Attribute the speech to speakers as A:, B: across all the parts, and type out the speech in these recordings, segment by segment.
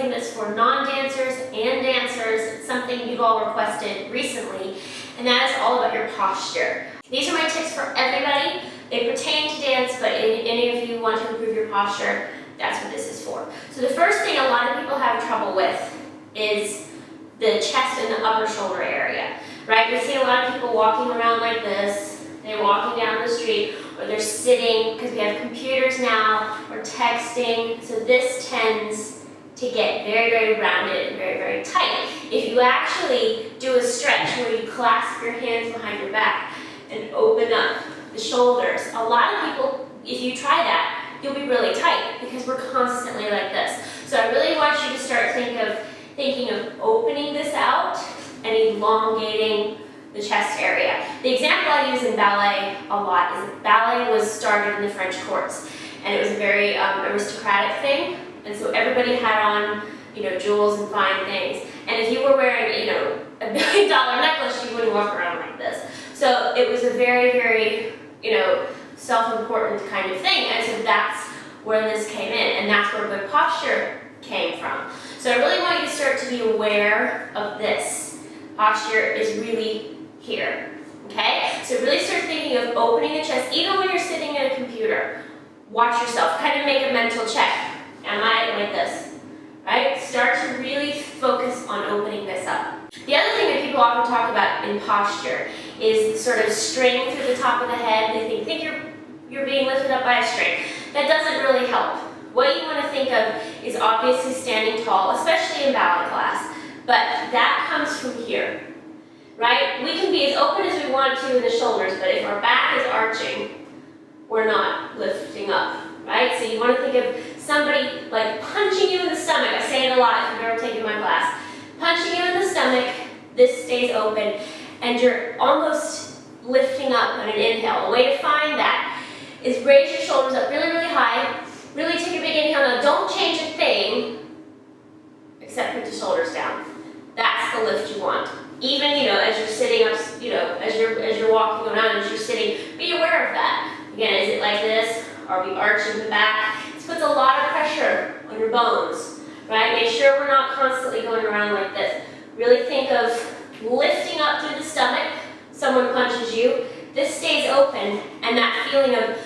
A: something that's for non-dancers and dancers. It's something you've all requested recently, and that is all about your posture. These are my tips for everybody. They pertain to dance, but if any of you want to improve your posture, that's what this is for. So the first thing a lot of people have trouble with is the chest and the upper shoulder area, right? We see a lot of people walking around like this. They're walking down the street, or they're sitting, because we have computers now, or texting, so this tends to get very, very rounded and very, very tight. If you actually do a stretch where you clasp your hands behind your back and open up the shoulders, a lot of people, if you try that, you'll be really tight because we're constantly like this. So I really want you to start thinking of opening this out and elongating the chest area. The example I use in ballet a lot is that ballet was started in the French courts, and it was a very aristocratic thing, and so everybody had on, jewels and fine things. And if you were wearing, $1 billion necklace, you wouldn't walk around like this. So it was a very, very, self-important kind of thing, and so that's where this came in, and that's where good posture came from. So I really want you to start to be aware of this. Posture is really here, okay? So really start thinking of opening the chest, even when you're sitting at a computer. Watch yourself, kind of make a mental check. Am I like this, right? Start to really focus on opening this up. The other thing that people often talk about in posture is sort of string through the top of the head. They think you're being lifted up by a string. That doesn't really help. What you want to think of is obviously standing tall, especially in ballet class, but that comes from here, right? We can be as open as we want to in the shoulders, but if our back is arching, we're not lifting up, right? So you want to think of somebody like punching you in the stomach. I say it a lot if you've ever taken my class. Punching you in the stomach, this stays open, and you're almost lifting up on an inhale. The way to find that is raise your shoulders up really, really high. Really take a big inhale. Now don't change a thing except put the shoulders down. That's the lift you want. Even, as you're sitting up, as you're walking around, as you're sitting, be aware of that. Again, is it like this? Are we arching the back? This puts a lot of pressure on your bones, right? Make sure we're not constantly going around like this. Really think of lifting up through the stomach. Someone punches you. This stays open, and that feeling of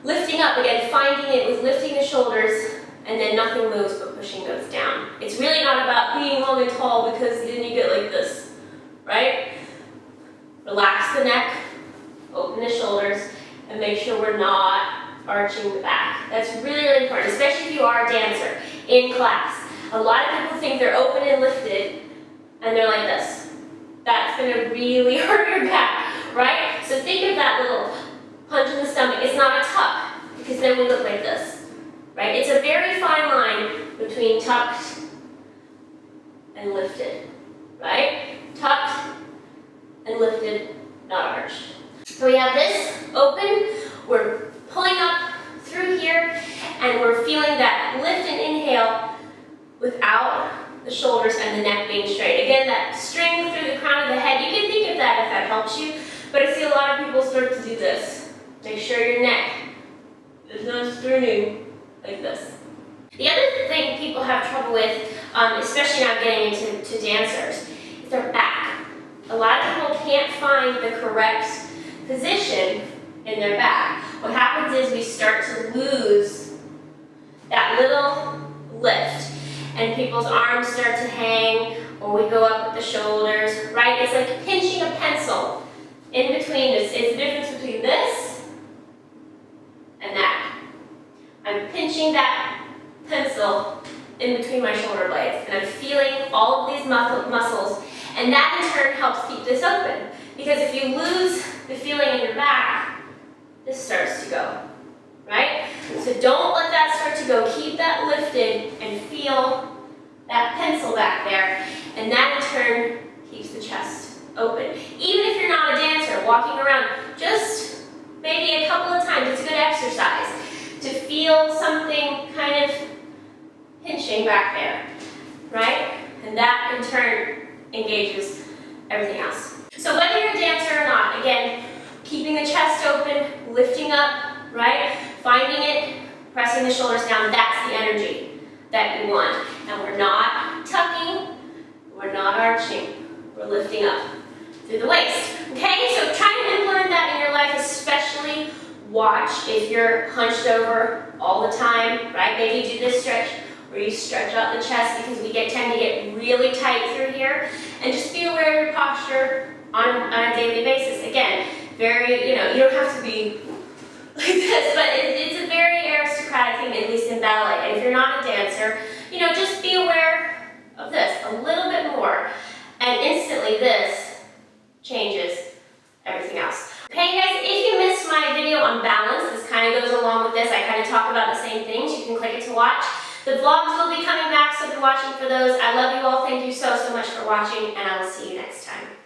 A: lifting up, again, finding it with lifting the shoulders, and then nothing moves but pushing those down. It's really not about being long and tall, because then you get like this, right? Relax the neck, open the shoulders, and make sure we're not arching the back. That's really, really important, especially if you are a dancer in class. A lot of people think they're open and lifted, and they're like this. That's going to really hurt your back, right? So think of that little punch in the stomach. It's not a tuck, because then we look like this, right? It's a very fine line between tucked and lifted, right? Tucked and lifted, not arched. So we have this open, we're pulling up through here, and we're feeling that lift and inhale without the shoulders and the neck being straight. Again, that string through the crown of the head, you can think of that if that helps you, but I see a lot of people start to do this. Make sure your neck is not turning like this. The other thing people have trouble with, especially now getting into dancers, is their back. A lot of people can't find the correct position in their back. What happens is we start to lose that little lift, and people's arms start to hang, or we go up with the shoulders, right? It's like pinching a pencil in between. It's the difference between this and that. I'm pinching that pencil in between my shoulder blades, and I'm feeling all of these muscles, and that in turn helps keep this open. Because if you lose the feeling in your back, this starts to go, right? So don't let that start to go. Keep that lifted and feel that pencil back there, and that in turn keeps the chest open. Even if you're not a dancer, walking around, just maybe a couple of times, it's a good exercise to feel something kind of pinching back there, right? And that in turn engages everything else. So whether you're a dancer or not, again, keeping the chest open, lifting up, right? Finding it, pressing the shoulders down, that's the energy that you want. And we're not tucking, we're not arching, we're lifting up through the waist. Okay, so try to implement that in your life, especially watch if you're hunched over all the time, right? Maybe do this stretch where you stretch out the chest because we tend to get really tight through here. And just be aware of your posture on a daily basis. Again, very, you don't have to be like this, but it's a very aristocratic thing, at least in ballet. And if you're not a dancer, just be aware of this a little bit more. And instantly this changes everything else. Okay guys, if you missed my video on balance, this kind of goes along with this. I kind of talk about the same things. You can click it to watch. The vlogs will be coming back, so be watching for those. I love you all. Thank you so much for watching, and I will see you next time.